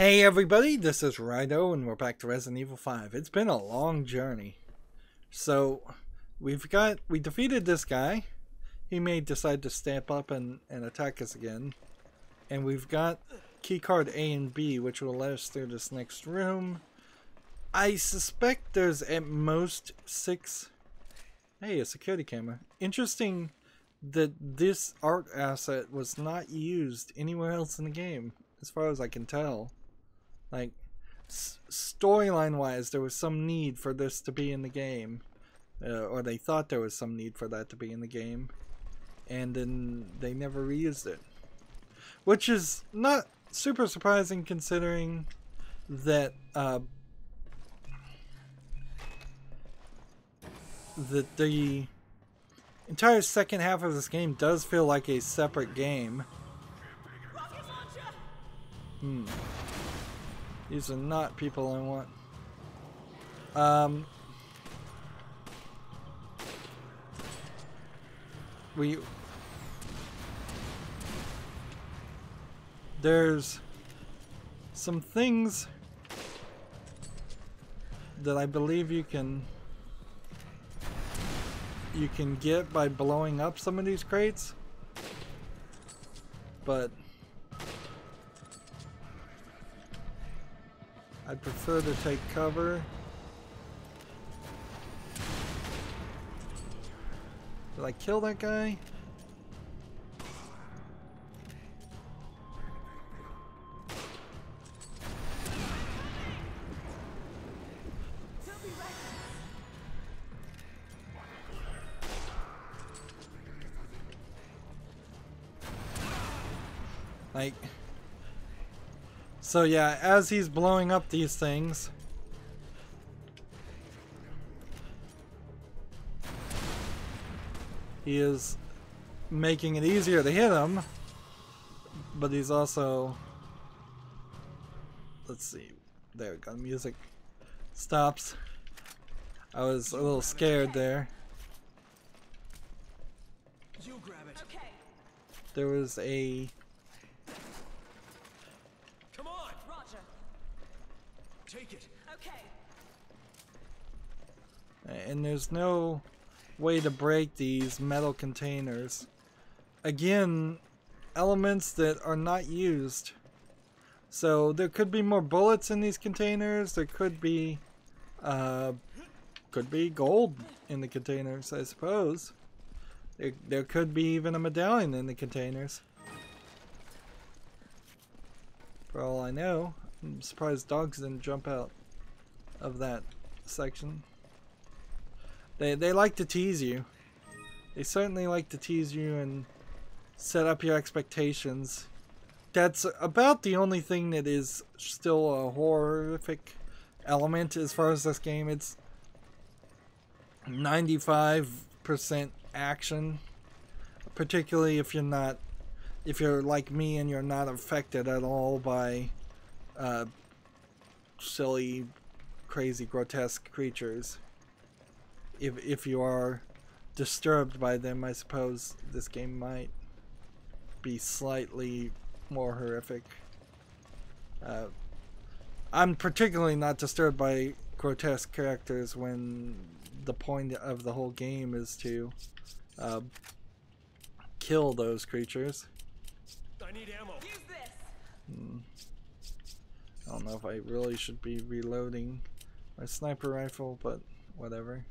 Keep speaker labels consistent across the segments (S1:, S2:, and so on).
S1: Hey everybody, this is Rydo and we're back to Resident Evil 5. It's been a long journey. So, we defeated this guy. He may decide to step up and attack us again. And we've got keycard A and B, which will let us through this next room. I suspect there's at most 6... Hey, a security camera. Interesting that this art asset was not used anywhere else in the game, as far as I can tell. Like, storyline wise, there was some need for this to be in the game. Or they thought there was some need for that to be in the game. And then they never reused it. Which is not super surprising considering that the entire second half of this game does feel like a separate game. These are not people I want. There's some things that I believe you can get by blowing up some of these crates, but I'd prefer to take cover. Did I kill that guy? Like, so yeah, as he's blowing up these things, he is making it easier to hit him, but he's also, let's see, there we go, music stops. I was a little scared there.
S2: You grab it. Okay.
S1: There was a...
S2: Come on! Roger. Take it. Okay.
S1: And there's no way to break these metal containers. Again, elements that are not used. So there could be more bullets in these containers. There could be gold in the containers, I suppose. There could be even a medallion in the containers. For all I know. I'm surprised dogs didn't jump out of that section. They like to tease you. They certainly like to tease you and set up your expectations. That's about the only thing that is still a horrific element as far as this game. It's 95% action, particularly if you're like me and you're not affected at all by silly, crazy, grotesque creatures. If you are disturbed by them, I suppose this game might be slightly more horrific. I'm particularly not disturbed by grotesque characters when the point of the whole game is to kill those creatures.
S2: I need ammo. Use this.
S1: I don't know if I really should be reloading my sniper rifle, but whatever.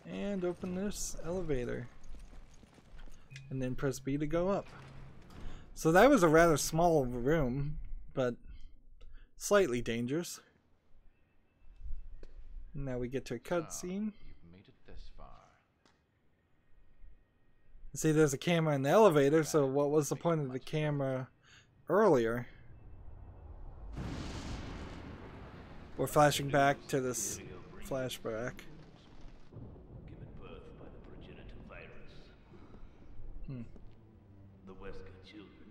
S1: And open this elevator. And then press B to go up. So that was a rather small room, but slightly dangerous. Now we get to a cutscene.
S3: You've made it this far.
S1: See, there's a camera in the elevator, so what was the point of the camera earlier? We're flashing back to this flashback.
S4: Given birth by the progenitor virus. The Wesker children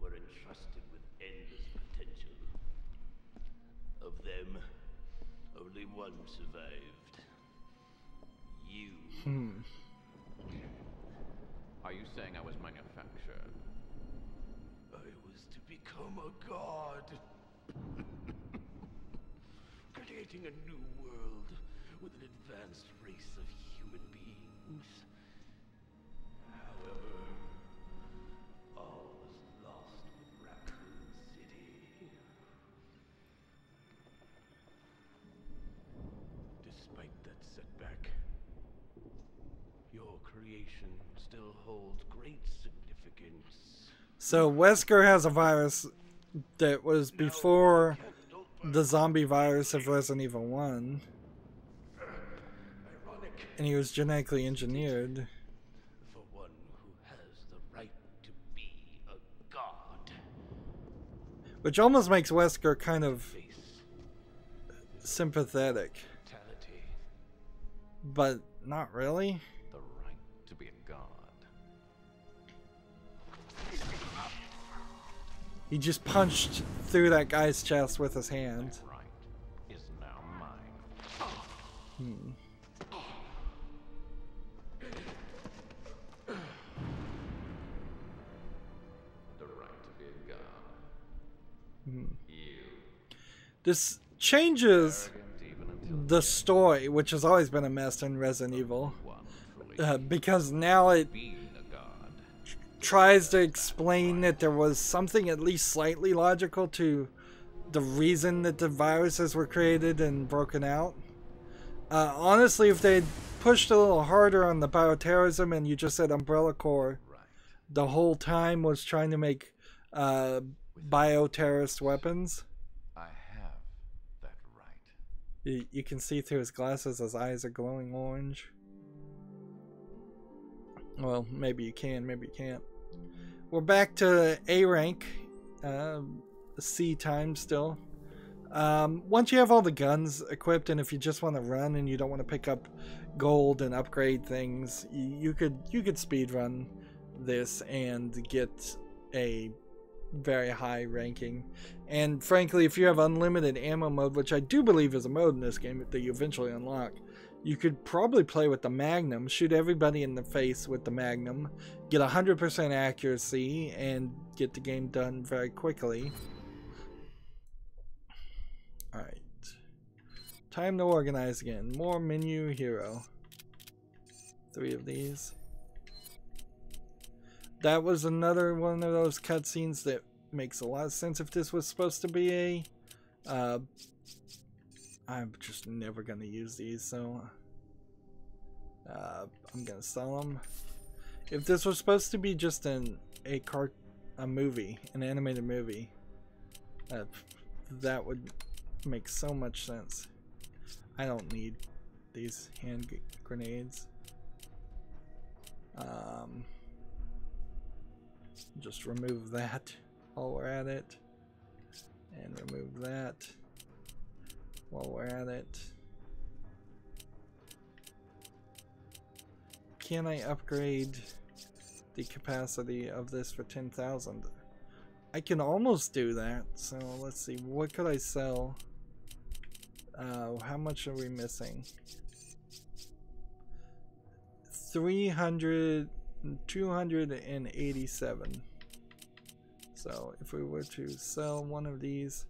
S4: were entrusted with endless potential. Of them, only one survived. You. become a god. Creating a new world with an advanced race of human beings. However, all was lost with Raccoon City. Despite that setback, your creation still holds great significance.
S1: So Wesker has a virus that was before the zombie virus of Resident Evil 1.
S4: Ironic.
S1: And he was genetically engineered.
S4: The one who has the right to be a god.
S1: Which almost makes Wesker kind of
S4: Face
S1: sympathetic.
S4: mortality.
S1: But not really.
S4: The right to be a god.
S1: He just punched through that guy's chest with his hand.
S4: That right is now mine. The right to be a god. You.
S1: This changes
S4: Arrogant even until
S1: the story, which has always been a mess in Resident Evil.
S4: one truly
S1: Because now it
S4: being a god.
S1: tries to explain that there was something at least slightly logical to the reason that the viruses were created and broken out. Honestly, if they'd pushed a little harder on the bioterrorism and you just said Umbrella Corps
S4: Right.
S1: the whole time was trying to make bioterrorist weapons,
S4: I have that right.
S1: you can see through his glasses, his eyes are glowing orange. Well, maybe you can, maybe you can't. We're back to A rank, C time still. Once you have all the guns equipped, and if you just want to run and you don't want to pick up gold and upgrade things, you could speed run this and get a very high ranking. And frankly, if you have unlimited ammo mode, which I do believe is a mode in this game that you eventually unlock, you could probably play with the Magnum, shoot everybody in the face with the Magnum, get 100% accuracy, and get the game done very quickly. Alright. Time to organize again. More menu hero. 3 of these. That was another one of those cutscenes that makes a lot of sense if this was supposed to be a... I'm just never going to use these, so I'm going to sell them. If this was supposed to be just a movie, an animated movie, that would make so much sense. I don't need these hand grenades. Just remove that while we're at it, and remove that while we're at it. Can I upgrade the capacity of this for 10,000? I can almost do that. So let's see, what could I sell? How much are we missing? 287. So if we were to sell one of these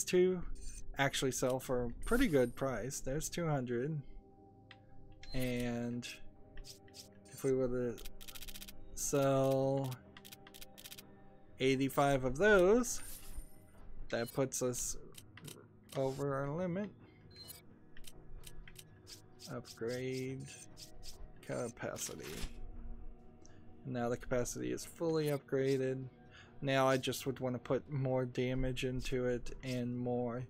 S1: two actually sell for a pretty good price. There's 200. And if we were to sell 85 of those, that puts us over our limit. Upgrade capacity. Now the capacity is fully upgraded. Now I just would want to put more damage into it and more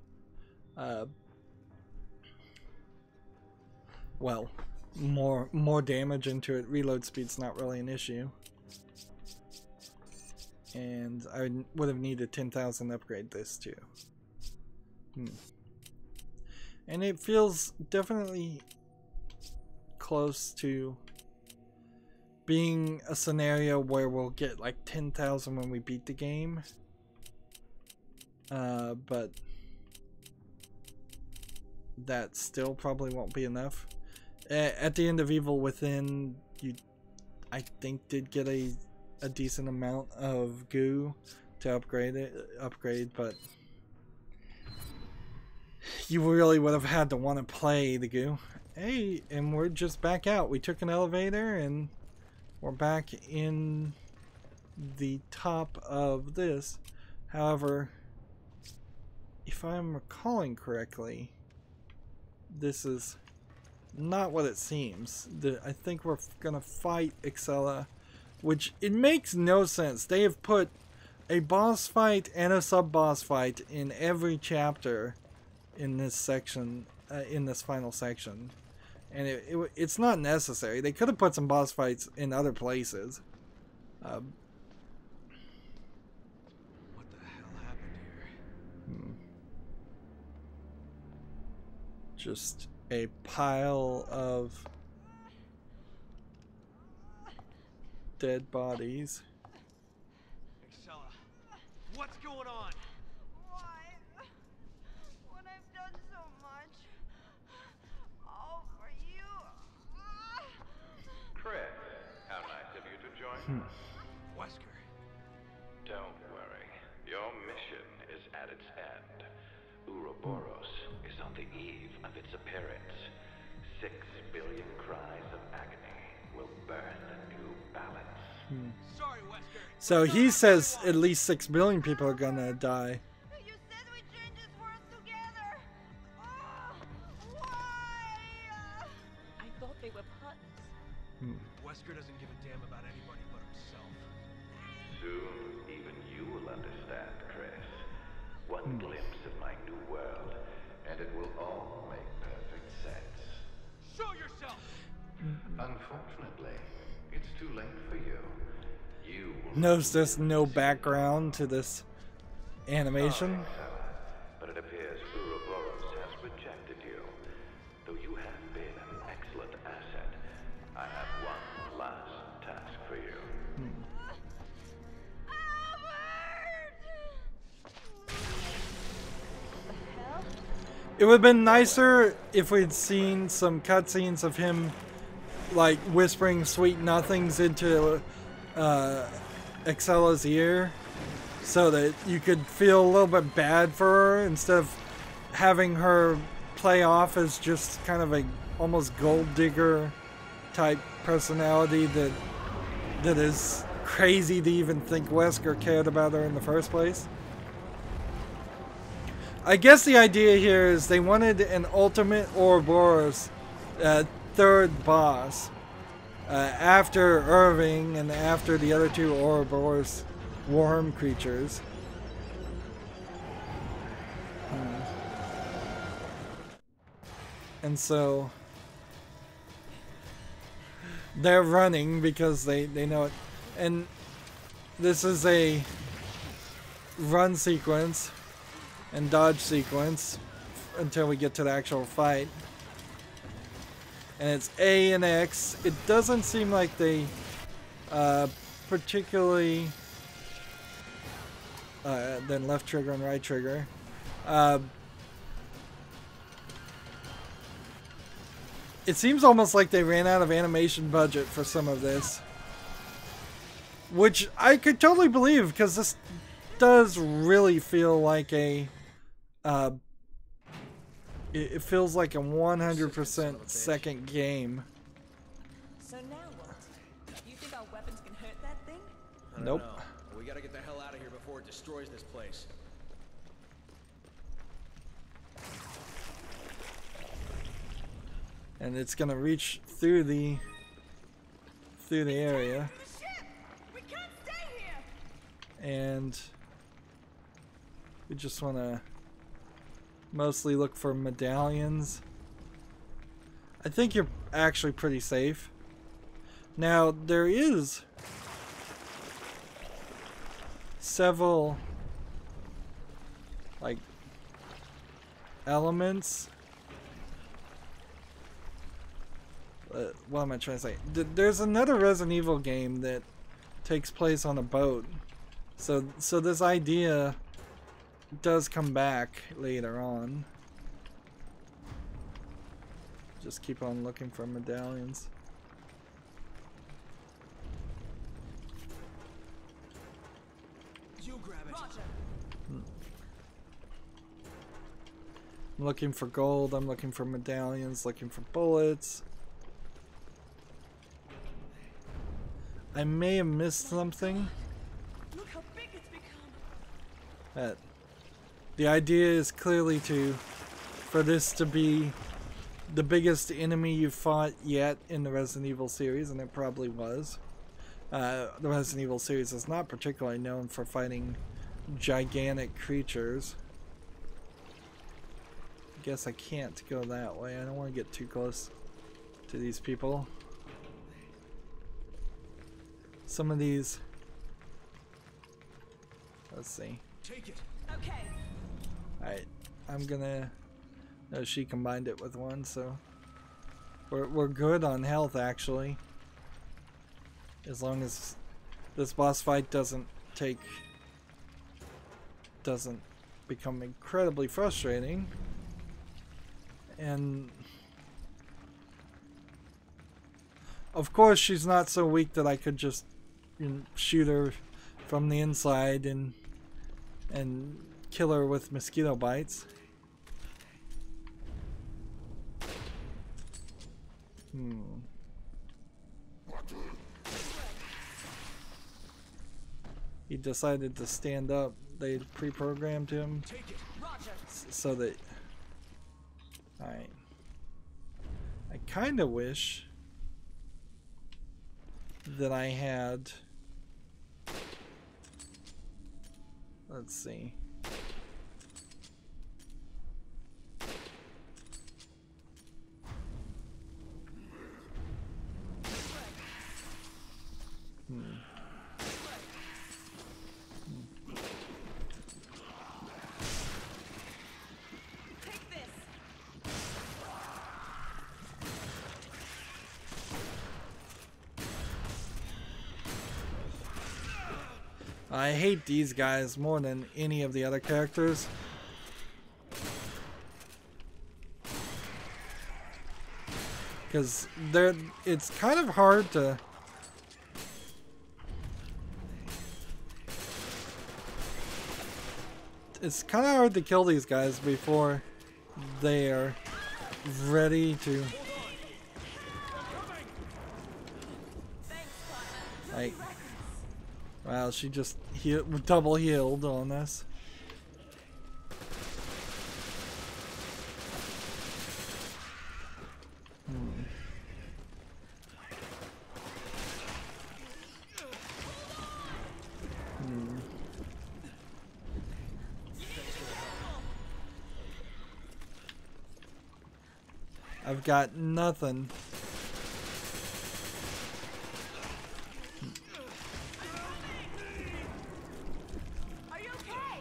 S1: more damage into it. Reload speed's not really an issue. And I would have needed 10,000 to upgrade this too. And it feels definitely close to being a scenario where we'll get like 10,000 when we beat the game. But that still probably won't be enough. At the end of Evil Within, you, I think, did get a decent amount of goo to upgrade, but you really would have had to want to play the goo. Hey, and we're just back out. We took an elevator and we're back in the top of this. However, if I'm recalling correctly, this is not what it seems. I think we're gonna fight Excella, which it makes no sense. They have put a boss fight and a sub-boss fight in every chapter in this section, in this final section, and it's not necessary. They could have put some boss fights in other places.
S3: What the hell happened here?
S1: Just a pile of dead bodies.
S3: Excella, what's going on?
S5: Why? When I've done so much. All for you.
S6: Chris, how nice of you to join us.
S3: Wesker.
S6: Don't worry. Your mission is at its end. Ouroboros is on the eve of its appearance. 6 billion cries of agony will birth a new balance.
S3: Sorry, Wesker.
S1: So he says at least 6 billion people are gonna die.
S5: You said we change this world together. Why?
S2: I thought they were puns.
S3: Wesker doesn't give a damn about anybody but himself.
S6: Soon, even you will understand, Chris. One glimpse of my new world, and it will all make perfect sense.
S3: Show yourself!
S6: Unfortunately, it's too late for you. You will
S1: Notice there's no background to this animation.
S6: But it appears Ouroboros has rejected you. Though you have been an excellent asset, I have one last task for you.
S1: It would have been nicer if we'd seen some cutscenes of him like whispering sweet nothings into Excella's ear, so that you could feel a little bit bad for her instead of having her play off as just kind of a almost gold digger type personality that is crazy to even think Wesker cared about her in the first place. I guess the idea here is they wanted an ultimate Ouroboros third boss after Irving and after the other two Ouroboros worm creatures. And so they're running because they know it. And this is a run sequence and dodge sequence until we get to the actual fight. And it's A and X. It doesn't seem like they particularly then left trigger and right trigger. It seems almost like they ran out of animation budget for some of this, which I could totally believe, because this does really feel like a it feels like a 100% second game.
S2: So now what? You think our weapons can hurt that thing?
S1: Nope.
S3: No. We gotta get the hell out of here before it destroys this place.
S1: And it's gonna reach through the area.
S5: The ship! We can't stay here!
S1: And we just want to mostly look for medallions. I think you're actually pretty safe. Now, there is several like elements. What am I trying to say? There's another Resident Evil game that takes place on a boat. So this idea does come back later on. Just keep on looking for medallions.
S3: You You grab it.
S2: Roger.
S1: I'm looking for gold, I'm looking for medallions, looking for bullets. I may have missed something.
S2: Look how big it's become.
S1: But the idea is clearly for this to be the biggest enemy you've fought yet in the Resident Evil series, and it probably was. The Resident Evil series is not particularly known for fighting gigantic creatures. I guess I can't go that way. I don't want to get too close to these people. Some of these... Let's see.
S3: Take it.
S2: Okay.
S1: Alright, I'm gonna... No, she combined it with one, so... We're good on health, actually. As long as this boss fight doesn't become incredibly frustrating. And... Of course, she's not so weak that I could just shoot her from the inside and kill her with mosquito bites. He decided to stand up. They pre-programmed him so that... Alright. I kind of wish that I had... Let's see.
S2: Take this.
S1: I hate these guys more than any of the other characters. Because it's kind of hard to... It's kind of hard to kill these guys before they are ready to... Like... Wow, she just double healed on us. I've got nothing.
S2: Are you okay?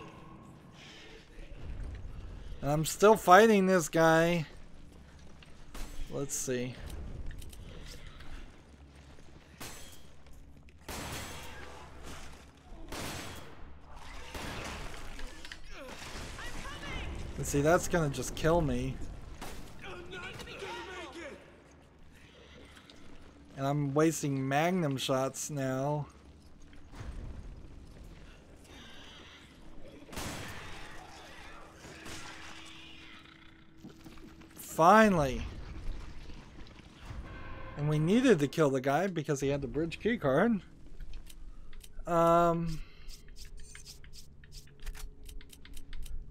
S1: I'm still fighting this guy. Let's see. Let's see, that's gonna just kill me. And I'm wasting magnum shots now. Finally! And we needed to kill the guy because he had the bridge keycard.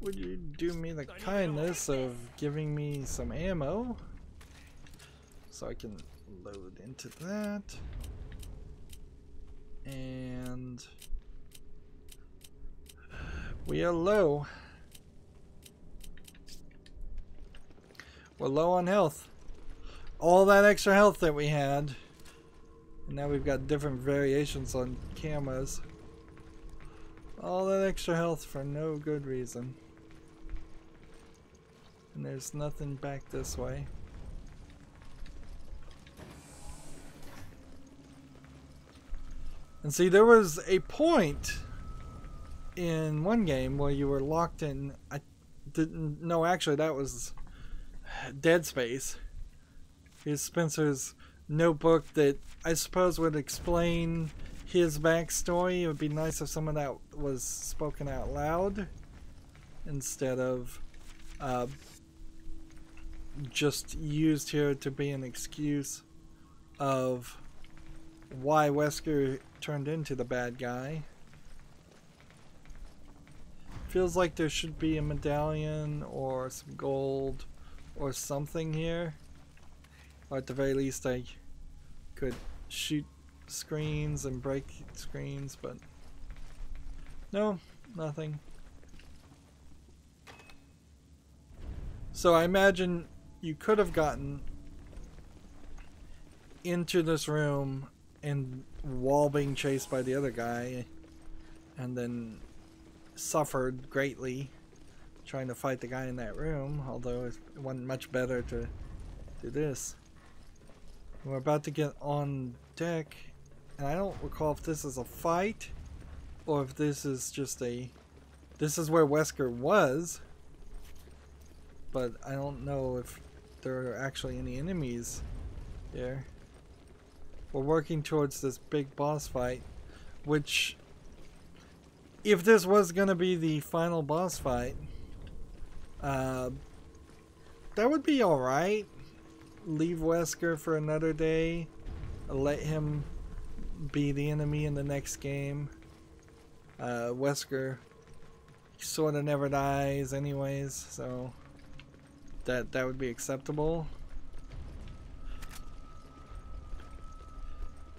S1: Would you do me the kindness of giving me some ammo? So I can load into that. And we are low. We're low on health. All that extra health that we had. And now we've got different variations on cameras. All that extra health for no good reason. And there's nothing back this way. And see, there was a point in one game where you were locked in... I didn't... No, actually, that was Dead Space. Here's Spencer's notebook that I suppose would explain his backstory. It would be nice if some of that was spoken out loud instead of just used here to be an excuse of why Wesker turned into the bad guy. Feels like there should be a medallion or some gold or something here. Or at the very least I could shoot screens and break screens, but no, nothing. So I imagine you could have gotten into this room and while being chased by the other guy and then suffered greatly trying to fight the guy in that room, although it wasn't much better to do this. We're about to get on deck, and I don't recall if this is a fight or if this is just a... This is where Wesker was, but I don't know if there are actually any enemies here. We're working towards this big boss fight, which, if this was going to be the final boss fight, that would be alright. Leave Wesker for another day. Let him be the enemy in the next game. Wesker sort of never dies anyways, so that would be acceptable.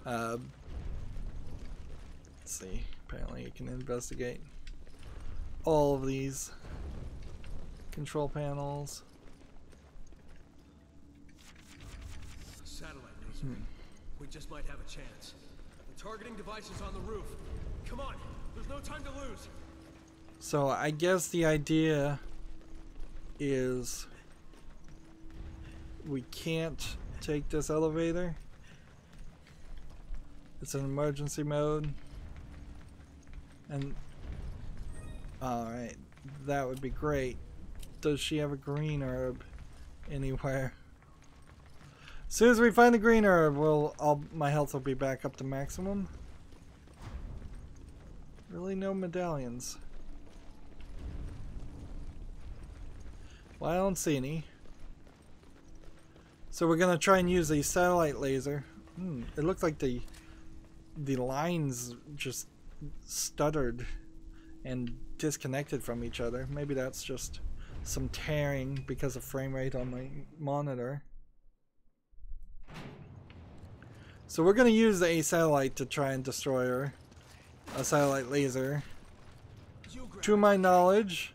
S1: Let's see. Apparently you can investigate all of these control panels.
S3: Satellite laser. We just might have a chance. The targeting device is on the roof. Come on, there's no time to lose.
S1: So I guess the idea is we can't take this elevator. It's an emergency mode. And alright, that would be great. Does she have a green herb anywhere? As soon as we find the green herb, my health will be back up to maximum. Really no medallions. Well, I don't see any. So we're gonna try and use a satellite laser. It looked like the lines just stuttered and disconnected from each other. Maybe that's just some tearing because of frame rate on my monitor. So we're going to use a satellite to try and destroy her. A satellite laser. To my knowledge,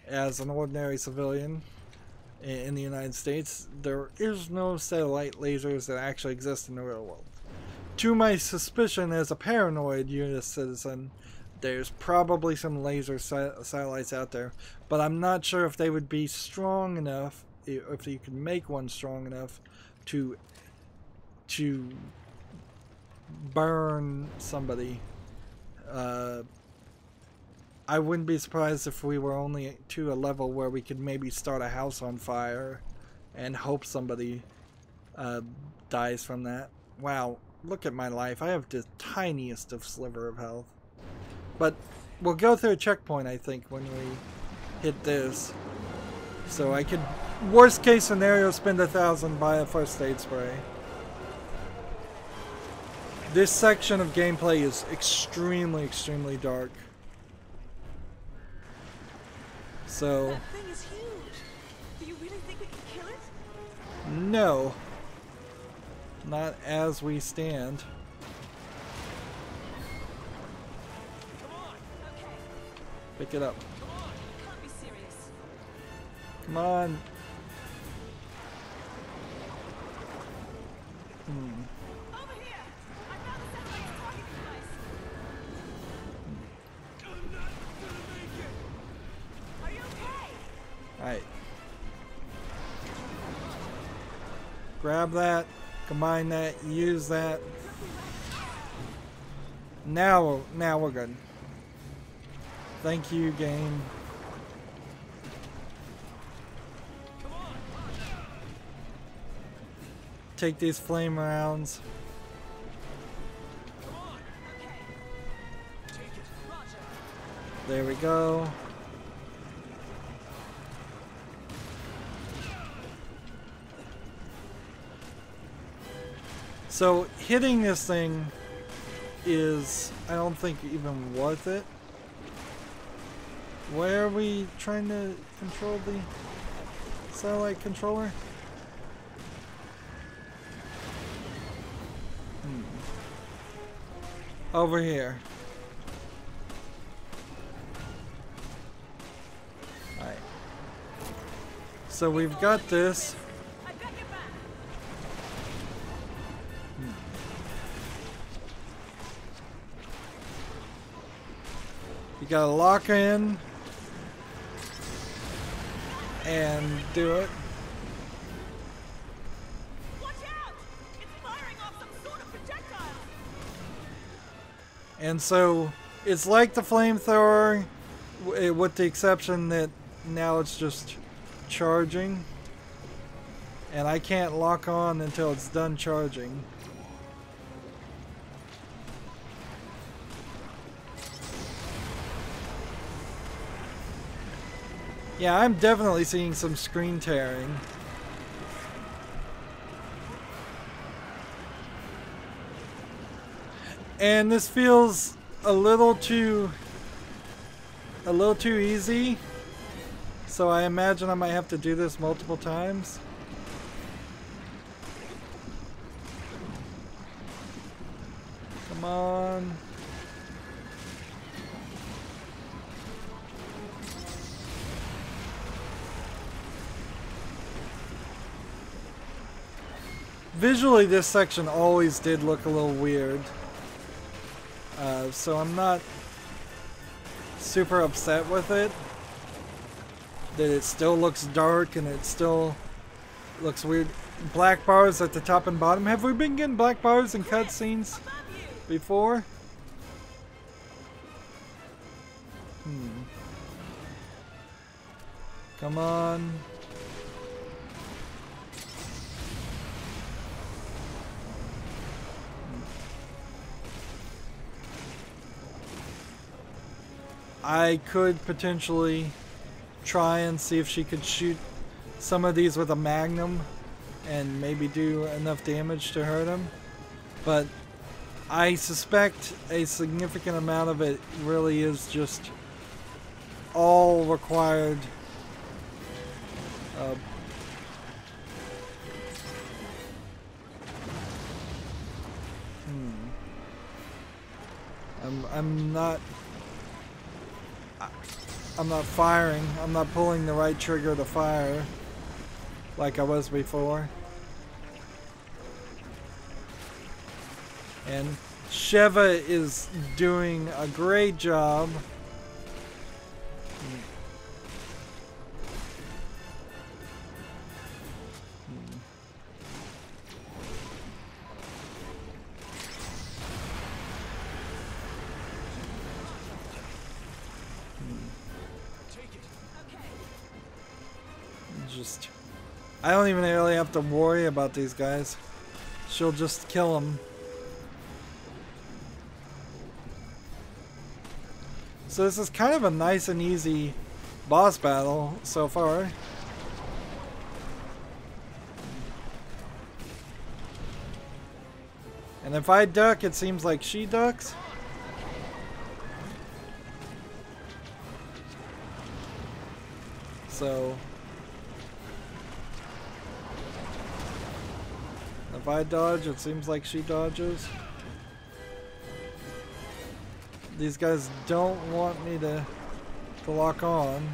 S1: as an ordinary civilian in the United States, there is no satellite lasers that actually exist in the real world. To my suspicion as a paranoid US citizen, there's probably some laser satellites out there, but I'm not sure if they would be strong enough, if you could make one strong enough to burn somebody. I wouldn't be surprised if we were only to a level where we could maybe start a house on fire and hope somebody dies from that. Wow, look at my life. I have the tiniest of sliver of health. But we'll go through a checkpoint, I think, when we hit this. So I could, worst case scenario, spend 1,000, buy a first aid spray. This section of gameplay is extremely, extremely dark. So...
S2: That thing is huge. Do you really think we can kill it?
S1: No. Not as we stand. Pick it up.
S2: Can't be serious.
S1: Come on.
S5: Over here! I found the satellite's target device.
S3: I'm not gonna make it.
S5: Are you okay?
S1: Alright. Grab that. Combine that. Use that. Now we're good. Thank you, game. Take these flame rounds. There we go. So hitting this thing is, I don't think, even worth it. Where are we trying to control the satellite controller? Over here. Alright. So we've got this. You gotta lock in and do it.
S5: Watch out! It's firing off some sort of projectile.
S1: And so it's like the flamethrower, with the exception that now it's just charging. And I can't lock on until it's done charging. Yeah, I'm definitely seeing some screen tearing. And this feels a little too easy. So I imagine I might have to do this multiple times. Come on. Visually, this section always did look a little weird. So I'm not super upset with it. That it still looks dark and it still looks weird. Black bars at the top and bottom. Have we been getting black bars in cutscenes before? Come on. I could potentially try and see if she could shoot some of these with a magnum and maybe do enough damage to hurt him. But I suspect a significant amount of it really is just all required I'm not firing. I'm not pulling the right trigger to fire like I was before. And Sheva is doing a great job. I don't even really have to worry about these guys. She'll just kill them. So this is kind of a nice and easy boss battle so far. And if I duck, it seems like she ducks. So if I dodge, it seems like she dodges. These guys don't want me to lock on.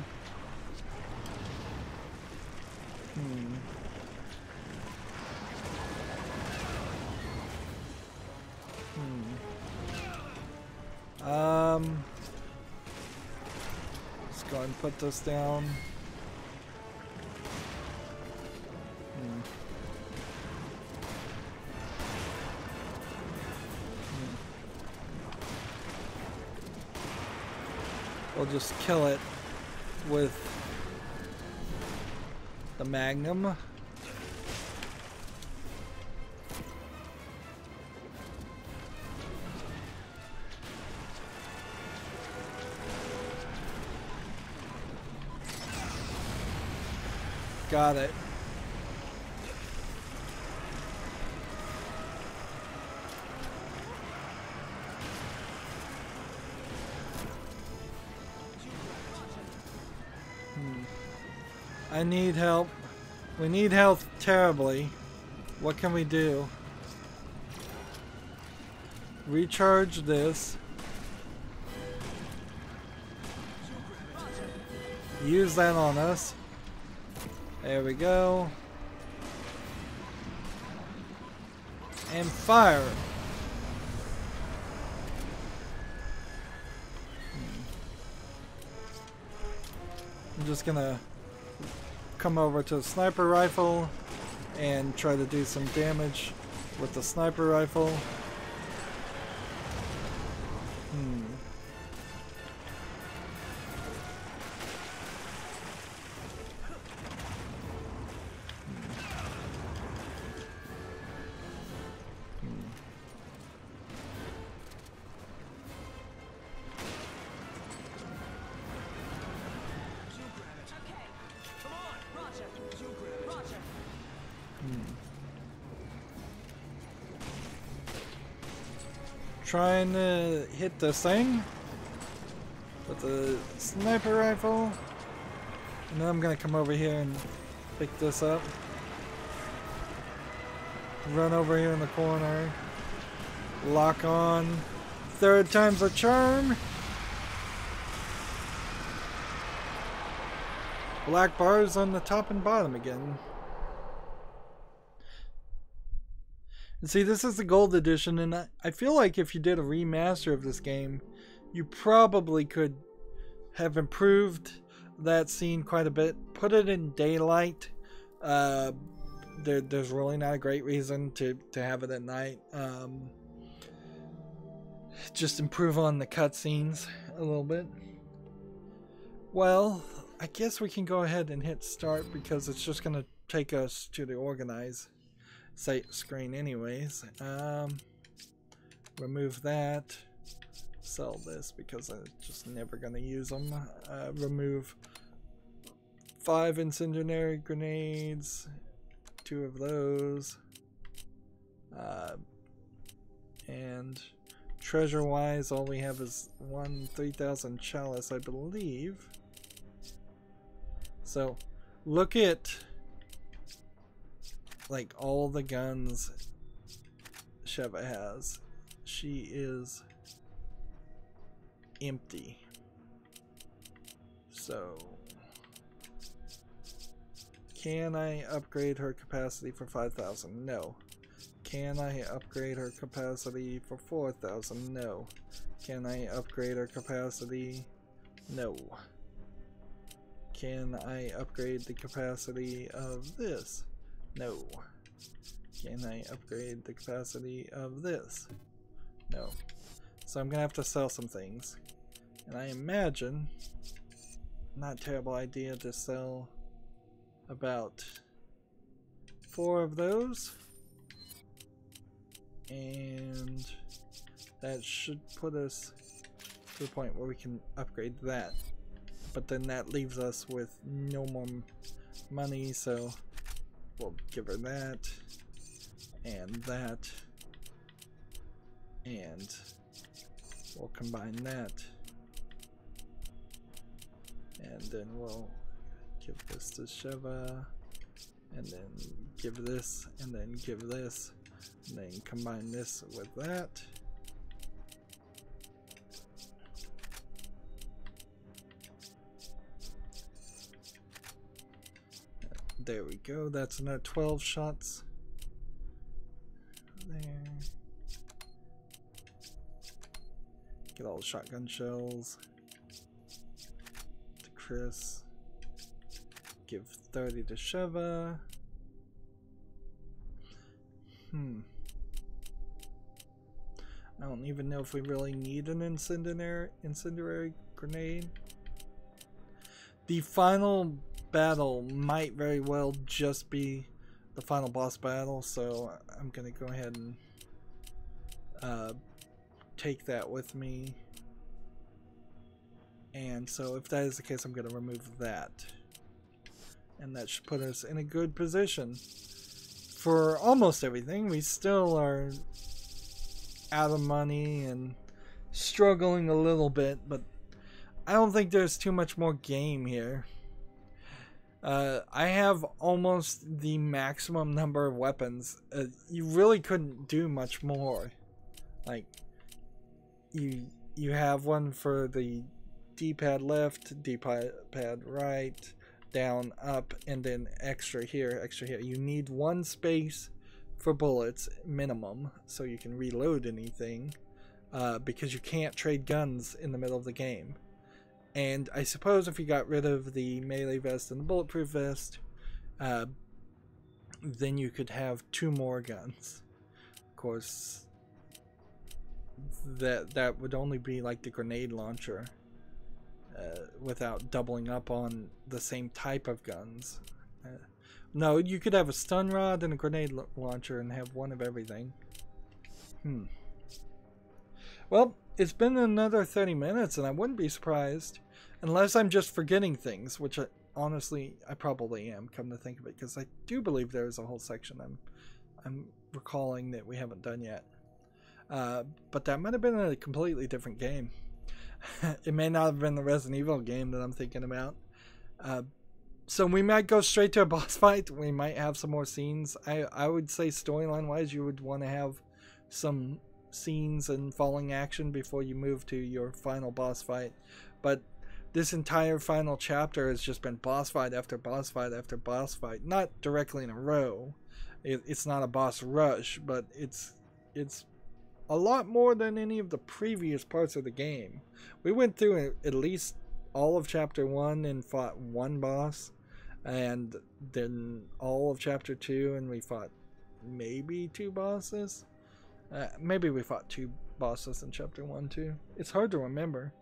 S1: Let's go and put this down. We'll just kill it with the magnum. Got it. I need help. We need help terribly. What can we do? Recharge this. Use that on us. There we go. And fire. I'm just gonna come over to the sniper rifle and try to do some damage with the sniper rifle. Trying to hit this thing with the sniper rifle, and then I'm gonna come over here and pick this up. Run over here in the corner. Lock on. Third time's a charm. Black bars on the top and bottom again. And see, this is the gold edition, and I feel like if you did a remaster of this game, you probably could have improved that scene quite a bit. Put it in daylight. There's really not a great reason to have it at night. Just improve on the cutscenes a little bit. Well, I guess we can go ahead and hit start because it's just going to take us to the organize screen anyways. Remove that. Sell this because I'm just never gonna use them. Remove 5 incendiary grenades, 2 of those, and treasure wise all we have is 1 3000 chalice, I believe. So look at like all the guns Sheva has. She is empty. So can I upgrade her capacity for 5,000? No. Can I upgrade her capacity for 4,000? No. Can I upgrade her capacity? No. Can I upgrade the capacity of this? No. Can I upgrade the capacity of this? No. So I'm gonna have to sell some things. And I imagine, not a terrible idea to sell about 4 of those. And that should put us to the point where we can upgrade that. But then that leaves us with no more money, so we'll give her that, and that, and we'll combine that, and then we'll give this to Sheva, and then give this, and then give this, and then combine this with that. There we go, that's another 12 shots. There. Get all the shotgun shells. To Chris. Give 30 to Sheva. I don't even know if we really need an incendiary grenade. The final battle might very well just be the final boss battle, so I'm gonna go ahead and take that with me. And so if that is the case, I'm gonna remove that. And that should put us in a good position for almost everything. We still are out of money and struggling a little bit, but I don't think there's too much more game here. I have almost the maximum number of weapons. You really couldn't do much more. Like, you have one for the D-pad left, D-pad right, down, up, and then extra here, extra here. You need one space for bullets minimum so you can reload anything, because you can't trade guns in the middle of the game. And I suppose if you got rid of the melee vest and the bulletproof vest, then you could have 2 more guns. Of course, that would only be like the grenade launcher, without doubling up on the same type of guns. No, you could have a stun rod and a grenade launcher and have one of everything. Well, it's been another 30 minutes and I wouldn't be surprised, unless I'm just forgetting things, which honestly I probably am, come to think of it, because I do believe there is a whole section I'm recalling that we haven't done yet. But that might have been a completely different game. It may not have been the Resident Evil game that I'm thinking about. So we might go straight to a boss fight. We might have some more scenes. I would say storyline wise you would want to have some scenes and falling action before you move to your final boss fight. But this entire final chapter has just been boss fight after boss fight after boss fight. Not directly in a row. It's not a boss rush, but it's a lot more than any of the previous parts of the game. We went through at least all of chapter 1 and fought 1 boss, and then all of chapter 2 and we fought maybe 2 bosses. Maybe we fought 2 bosses in chapter 1 too. It's hard to remember.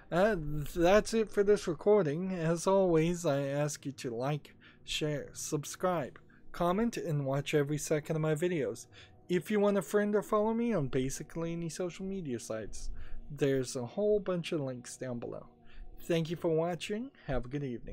S1: That's it for this recording. As always, I ask you to like, share, subscribe, comment, and watch every second of my videos. If you want a friend or follow me on basically any social media sites, there's a whole bunch of links down below. Thank you for watching. Have a good evening.